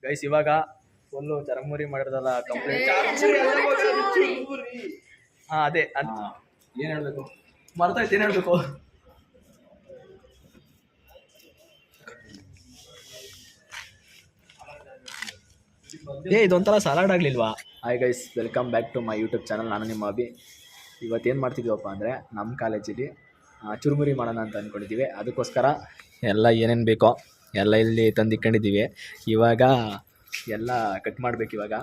Guys ಇವಾಗ full ಚರಮುರಿ ಮಾಡಿರೋದಲ್ಲ complete. ಹಾ ಅದೇ ಏನ್ ಹೇಳ್ಬೇಕು ಮರ್ತಾಯ್ತು, ಏನ್ ಹೇಳ್ಬೇಕು. ಇದೊಂಥರ ಸಲಾಡ್ ಆಗ್ಲಿಲ್ವಾ? Hi guys, welcome back to my YouTube channel. ನಾನು ನಿಮ್ಮ ಅಭಿ. ಇವತ್ತೇನು ಮಾಡ್ತಿದ್ದೀವಪ್ಪ ಅಂದರೆ ನಮ್ಮ ಕಾಲೇಜಲ್ಲಿ ಚುರುಮುರಿ ಮಾಡೋಣ ಅಂತ ಅಂದ್ಕೊಂಡಿದ್ದೀವಿ. ಅದಕ್ಕೋಸ್ಕರ ಎಲ್ಲ ಏನೇನು ಬೇಕೋ ಎಲ್ಲ ಇಲ್ಲಿ ತಂದಿಟ್ಕೊಂಡಿದ್ದೀವಿ. ಇವಾಗ ಎಲ್ಲ ಕಟ್ ಮಾಡ್ಬೇಕು. ಇವಾಗ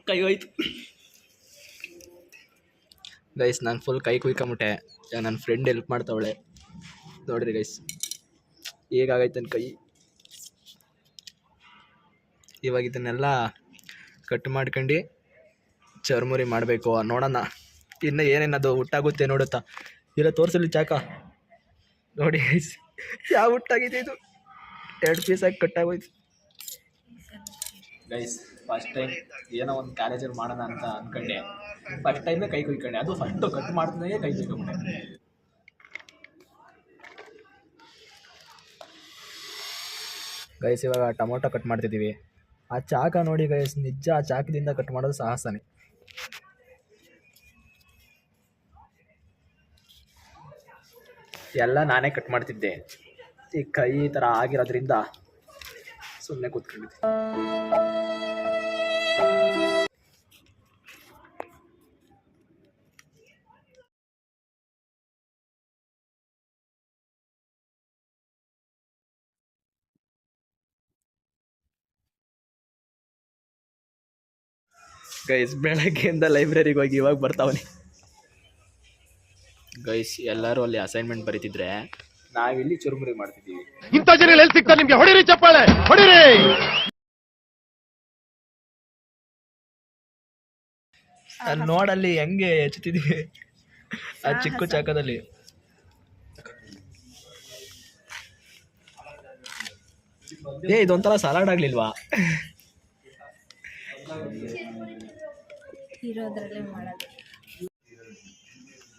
ಕೈ ಹೋಯ್ತು ಗೈಸ್, ನಾನು ಫುಲ್ ಕೈ ಕುಯ್ಕೊಂಬಿಟ್ಟೆ. ನನ್ನ ಫ್ರೆಂಡ್ ಹೆಲ್ಪ್ ಮಾಡ್ತಾವಳೆ ನೋಡ್ರಿ ಗೈಸ್, ಹೇಗಾಗೈತೆ ನನ್ನ ಕೈ. ಇವಾಗ ಇದನ್ನೆಲ್ಲ ಕಟ್ ಮಾಡ್ಕೊಂಡು ಚರ್ಮುರಿ ಮಾಡಬೇಕು. ನೋಡೋಣ ಇನ್ನು ಏನೇನದು ಹುಟ್ಟಾಗುತ್ತೆ ನೋಡುತ್ತಾ. ಇಲ್ಲ ತೋರಿಸಲಿ ಚಾಕ ನೋಡಿ ಗೈಸ್, ಯಾವ ಹುಟ್ಟಾಗಿದೆ ಇದು. 2 ಪೀಸಾಗಿ ಕಟ್ಟಾಗೋಯ್ತು ಗೈಸ್. ಫಸ್ಟ್ ಟೈಮ್ ಏನೋ ಒಂದು ಕಾಲೇಜಲ್ಲಿ ಮಾಡೋಣ ಅಂತ ಅಂದ್ಕೊಂಡೆ. ಫಸ್ಟ್ ಟೈಮೇ ಕೈ ಕುಯ್ಕೊಂಡೆ. ಅದು ಫಸ್ಟು ಕಟ್ ಮಾಡ್ತಿದ್ದಂಗೆ ಕೈ ಕುಯ್ಕೊಂಡೆ. ಗೈಸ್ ಇವಾಗ ಟೊಮೊಟೊ ಕಟ್ ಮಾಡ್ತಿದ್ದೀವಿ. ಆ ಚಾಕ ನೋಡಿ ಗೈಸ್, ನಿಜ ಆ ಚಾಕದಿಂದ ಕಟ್ ಮಾಡೋದು ಸಾಹಸನೇ. ಎಲ್ಲ ನಾನೇ ಕಟ್ ಮಾಡ್ತಿದ್ದೆ. ಈ ಕೈ ಈ ಥರ ಆಗಿರೋದ್ರಿಂದ ಸುಮ್ಮನೆ ಕೂತ್ಕೊಂಡಿದ್ದೆ. ಗೈಸ್ ಬೆಳಗ್ಗೆಯಿಂದ ಲೈಬ್ರರಿಗೆ ಹೋಗಿ ಇವಾಗ ಬರ್ತಾವನಿ. ಗೈಸ್ ಎಲ್ಲರೂ ಅಲ್ಲಿ ಅಸೈನ್ಮೆಂಟ್ ಬರೀತಿದ್ರೆ ನಾವಿಲ್ಲಿ ಚುರುಮುರಿ ಮಾಡ್ತಿದ್ದೀವಿ. ಇಂಥ ಜನ ಎಲ್ಲಿ ಸಿಗ್ತಾರೆ ನಿಮ್ಗೆ? ಹೊಡಿರಿ ಚಪ್ಪಾಳೆ, ಹೊಡಿರಿ. ನೋಡಲ್ಲಿ ಹೆಂಗೆ ಹೆಚ್ಚುತ್ತಿದ್ದೀವಿ ಆ ಚಿಕ್ಕ ಚಾಕದಲ್ಲಿ. ಇದೊಂಥರ ಸಲಾಡ್ ಆಗ್ಲಿಲ್ವಾ?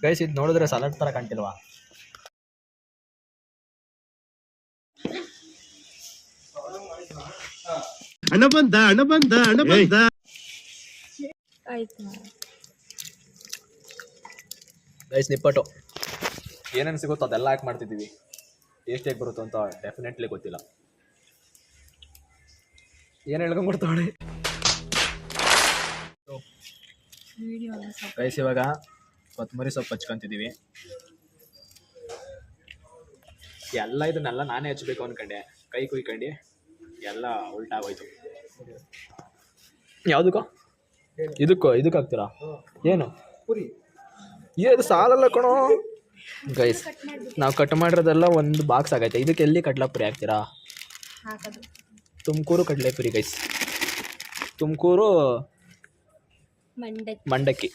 ಗೈಸ್ ಇದು ನೋಡಿದ್ರೆ ಸಲಾಡ್ ತರ ಕಾಣ್ತಿಲ್ವಾ? ಹಣ ಬಂದ ಹಣ ಬಂದ ಹಣ ಬಂದ. ಗೈಸ್ ನಿಪ್ಪಟ್ಟು ಏನೇನು ಸಿಗುತ್ತೋ ಅದೆಲ್ಲ ಹಾಕಿ ಮಾಡ್ತಿದ್ದೀವಿ. ಟೇಸ್ಟ್ ಹೇಗೆ ಬರುತ್ತೋ ಅಂತ ಡೆಫಿನೆಟ್ಲಿ ಗೊತ್ತಿಲ್ಲ. ಏನು ಹೇಳ್ಕೊಂಡ್ಬಿಡ್ತಾವಳೆ ಗೈಸ್. ಇವಾಗ ಕೊತ್ತಂಬರಿ ಸೊಪ್ಪು ಹಚ್ಕೊಂತಿದ್ದೀವಿ. ಎಲ್ಲ ಇದನ್ನೆಲ್ಲ ನಾನೇ ಹಚ್ಬೇಕು ಅಂದ್ಕೊಂಡೆ. ಕೈ ಕುಯ್ಕೊಂಡು ಎಲ್ಲ ಉಲ್ಟಾಗೋಯ್ತು. ಯಾವುದಕ್ಕೋ ಇದಕ್ಕೆ ಹಾಕ್ತೀರಾ? ಏನು ಪುರಿ? ಇದು ಸಾಲಲ್ಲ ಕಣೋ ಗೈಸ್. ನಾವು ಕಟ್ ಮಾಡಿರೋದೆಲ್ಲ ಒಂದು ಬಾಕ್ಸ್ ಆಗೈತೆ. ಇದಕ್ಕೆ ಎಲ್ಲಿ ಕಡ್ಲೆಪುರಿ ಹಾಕ್ತೀರಾ? ತುಮಕೂರು ಕಡಲೆಪುರಿ ಗೈಸ್. ತುಮಕೂರು ಮಂಡಕ್ಕಿ.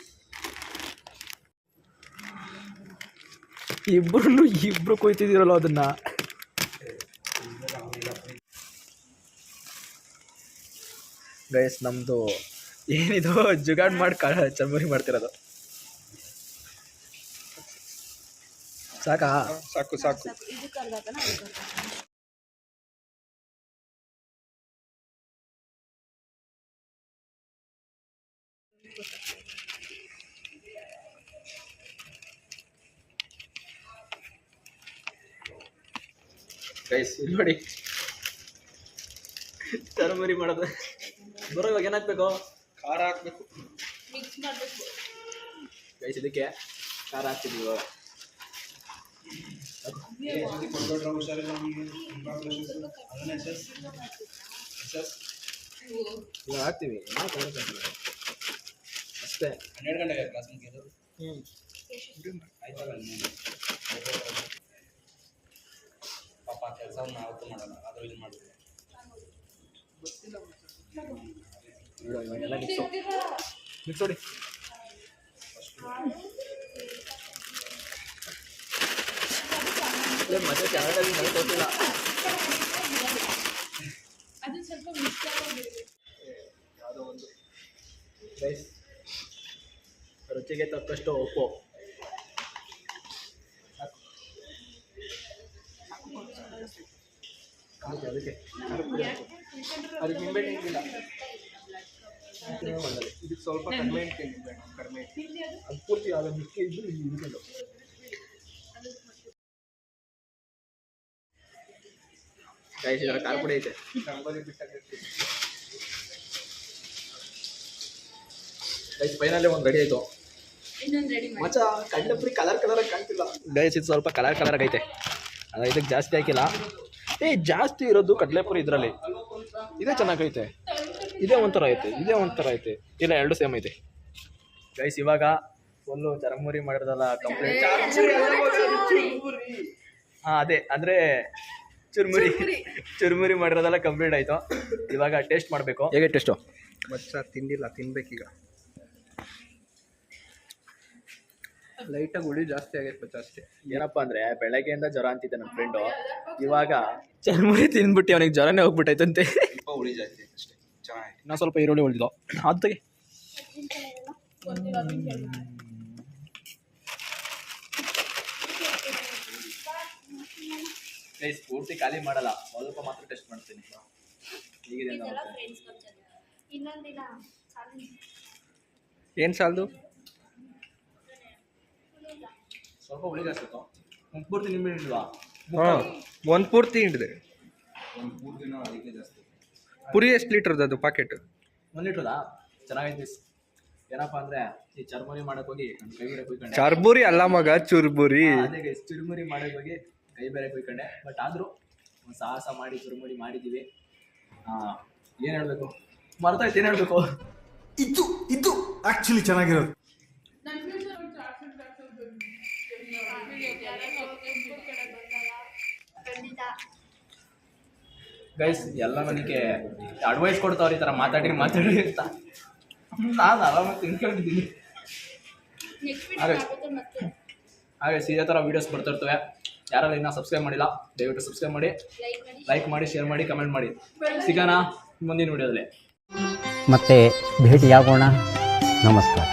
ಇಬ್ರು ಕುಯ್ತಿದ್ದೀರಲ್ಲ ಅದನ್ನ. ಗೈಸ್ ನಮ್ದು ಏನಿದು ಜುಗಾಡ್ ಮಾಡಿ ಚರ್ಮುರಿ ಮಾಡ್ತಿರೋದು. ಸಾಕಾ? ಸಾಕು ಸಾಕು. ಗೈಸ್ ಇಲ್ಲಿ ನೋಡಿ ಚರ್ಮುರಿ ಮಾಡೋದು. ಬರೋ ಇವಾಗ ಏನಾಗಬೇಕು? ಖಾರ ಹಾಕ್ಬೇಕು, ಮಿಕ್ಸ್ ಮಾಡಬೇಕು ಗೈಸ್. ಇದಕ್ಕೆ ಖಾರ ಹಾಕ್ತಿದ್ವಿ ಇವಾಗ. ಇವಾಗ ಹಾಕ್ತೀವಿ ಅಷ್ಟೇ. 12 ಗಂಟೆಗೆ ಕ್ಲಾಸ್ ಮುಗಿಯೋದು. ಪಾಪ ಕೆಲಸ ಯಾವತ್ತೂ ಮಾಡಲ್ಲ, ಆದರೂ ಇದು ಮಾಡ್ತೀವಿ. ಇವಾಗೆಲ್ಲ ಮಿಕ್ಸ್ ನೋಡಿ. ಮತ್ತೆ ಕನ್ನಡದಲ್ಲಿ ನನಗೆ ಗೊತ್ತಿಲ್ಲ. ಯಾವುದೋ ಒಂದು ರೈಸ್ ರುಚಿಗೆ ತಕ್ಕಷ್ಟು ಉಪ್ಪು. ಅದಕ್ಕೆ ಅದಕ್ಕೆ ನಿಂಬೆ ಹಣ್ಣಿಲ್ಲ. ಇದಕ್ಕೆ ಸ್ವಲ್ಪ ಕಡಿಮೆ ಕಡಿಮೆ ಅದು ಪೂರ್ತಿ ಅದು ಮಿಕ್ಕಿ ಇದ್ದು ಇದ್ಕೊಂಡು ಗೈಸ್ ಇದರ ಖಾರ ಪುಡಿ ಐತೆ. ರಂಗೋಲಿ ಬಿಟ್ಟಾಗಿರ್ತೀವಿ. ಗೈಸ್ ಫೈನಲ್ಲೇ ಒಂದು ರೆಡಿ ಆಯಿತು. ಇನ್ನೊಂದು ರೆಡಿ ಮಾಡಿ. ಮಚ್ಚ ಕಡಲೆಪುರಿ ಕಲರ್ ಆಗಿ ಕಾಣ್ತಿಲ್ಲ. ಗೈಸ್ ಇದು ಸ್ವಲ್ಪ ಕಲರ್ ಆಗೈತೆ. ಅದು ಇದಕ್ಕೆ ಜಾಸ್ತಿ ಹಾಕಿಲ್ಲ. ಜಾಸ್ತಿ ಇರೋದು ಕಡಲೆಪುರಿ ಇದರಲ್ಲಿ. ಇದೇ ಚೆನ್ನಾಗೈತೆ. ಇದೇ ಒಂಥರ ಐತೆ. ಇಲ್ಲ ಎರಡು ಸೇಮ್ ಐತೆ. ಗೈಸ್ ಇವಾಗ ಫುಲ್ಲು ಚರಮುರಿ ಮಾಡಿರೋದಲ್ಲ ಕಂಪ್ಲೀಟ್. ಹಾಂ ಅದೇ ಅಂದರೆ ಚುರುಮುರಿ ಮಾಡಿರೋದೆಲ್ಲ ಕಂಪ್ಲೀಟ್ ಆಯಿತು. ಇವಾಗ ಟೇಸ್ಟ್ ಮಾಡಬೇಕು. ಹೇಗೆ ಟೇಸ್ಟು? ಮಚ್ಚ ತಿಂದಿಲ್ಲ, ತಿನ್ಬೇಕೀಗ. ಲೈಟಾಗಿ ಹುಳಿ ಜಾಸ್ತಿ ಆಗೈತೆ ಮಚ್ಚ ಅಷ್ಟೇ. ಏನಪ್ಪ ಅಂದರೆ ಬೆಳಗ್ಗೆಯಿಂದ ಜ್ವರ ಅಂತಿದ್ದೆ ನನ್ನ ಫ್ರೆಂಡು. ಇವಾಗ ಚುರುಮುರಿ ತಿಂದ್ಬಿಟ್ಟು ಅವನಿಗೆ ಜ್ವರನೇ ಹೋಗ್ಬಿಟ್ಟೈತಂತೆ. ಸ್ವಲ್ಪ ಹುಳಿ ಜಾಸ್ತಿ ಐತೆ ಅಷ್ಟೇ, ಚೆನ್ನಾಗಿ. ಇನ್ನೂ ಸ್ವಲ್ಪ ಈರುಳ್ಳಿ ಉಳಿದಿದ್ದು ಅದು ತೆಗೆ. ಗೈಸ್ ಪೂರ್ತಿ ಖಾಲಿ ಮಾಡಲ್ಲ, ಸ್ವಲ್ಪ ಮಾತ್ರ ಟೆಸ್ಟ್ ಮಾಡ್ತೀನಿ. ಹೀಗಿದೆ ಇನ್ನೊಂದಿನ ಏನು ಸಾಲದು? ಸ್ವಲ್ಪ ಹುಳಿ ಜಾಸ್ತಿ ಇತ್ತು. ಪೂರ್ತಿ ನಿಂಬೆ ಇಲ್ವಾ? ಹಾಂ, ಒಂದು ಪೂರ್ತಿ ಹಿಡಿದೆ. ಪುರಿ ಎಷ್ಟು ಲೀಟ್ರದ್ದು ಅದು ಪ್ಯಾಕೆಟ್? 1 ಲೀಟ್ರದಾ? ಚೆನ್ನಾಗೈತೆ. ಏನಪ್ಪ ಅಂದರೆ ಈ ಚರ್ಮುರಿ ಮಾಡೋಕೆ ಹೋಗಿ ನನ್ನ ಕೈ ಬೇರೆ ಕುಯ್ಕೊಂಡೆ. ಚರ್ಬುರಿ ಅಲ್ಲ ಮಗ, ಚುರ್ಬುರಿ. ಅದೇ ಗೈಸ್ ಚುರುಮುರಿ ಮಾಡೋಕೆ ಹೋಗಿ ಕೈ ಬೇರೆ ಕುಯ್ಕೊಂಡೆ. ಬಟ್ ಆದರೂ ಒಂದು ಸಾಹಸ ಮಾಡಿ ಚುರುಮುರಿ ಮಾಡಿದ್ದೀವಿ. ಏನು ಹೇಳಬೇಕು ಮರ್ತಾಯ್ತು, ಏನು ಹೇಳಬೇಕು? ಇದು ಆಕ್ಚುಲಿ ಚೆನ್ನಾಗಿರೋದು. ಗೈಸ್ ಎಲ್ಲ ನನಗೆ ಅಡ್ವೈಸ್ ಕೊಡ್ತಾವ್ರು ಈ ಥರ ಮಾತಾಡಿ ಅಂತ. ನಾನು ಆರಾಮಾಗಿ ತಿನ್ಕೊಂಡಿದ್ದೀನಿ. ಹಾಗೆ ಇದೇ ಥರ ವೀಡಿಯೋಸ್ ಬರ್ತಾ ಇರ್ತವೆ. ಯಾರೆಲ್ಲ ಇನ್ನೂ ಸಬ್ಸ್ಕ್ರೈಬ್ ಮಾಡಿಲ್ಲ ದಯವಿಟ್ಟು ಸಬ್ಸ್ಕ್ರೈಬ್ ಮಾಡಿ, ಲೈಕ್ ಮಾಡಿ, ಶೇರ್ ಮಾಡಿ, ಕಮೆಂಟ್ ಮಾಡಿ. ಸಿಗೋಣ ಮುಂದಿನ ವೀಡಿಯೋದಲ್ಲಿ. ಮತ್ತೆ ಭೇಟಿಯಾಗೋಣ. ನಮಸ್ಕಾರ.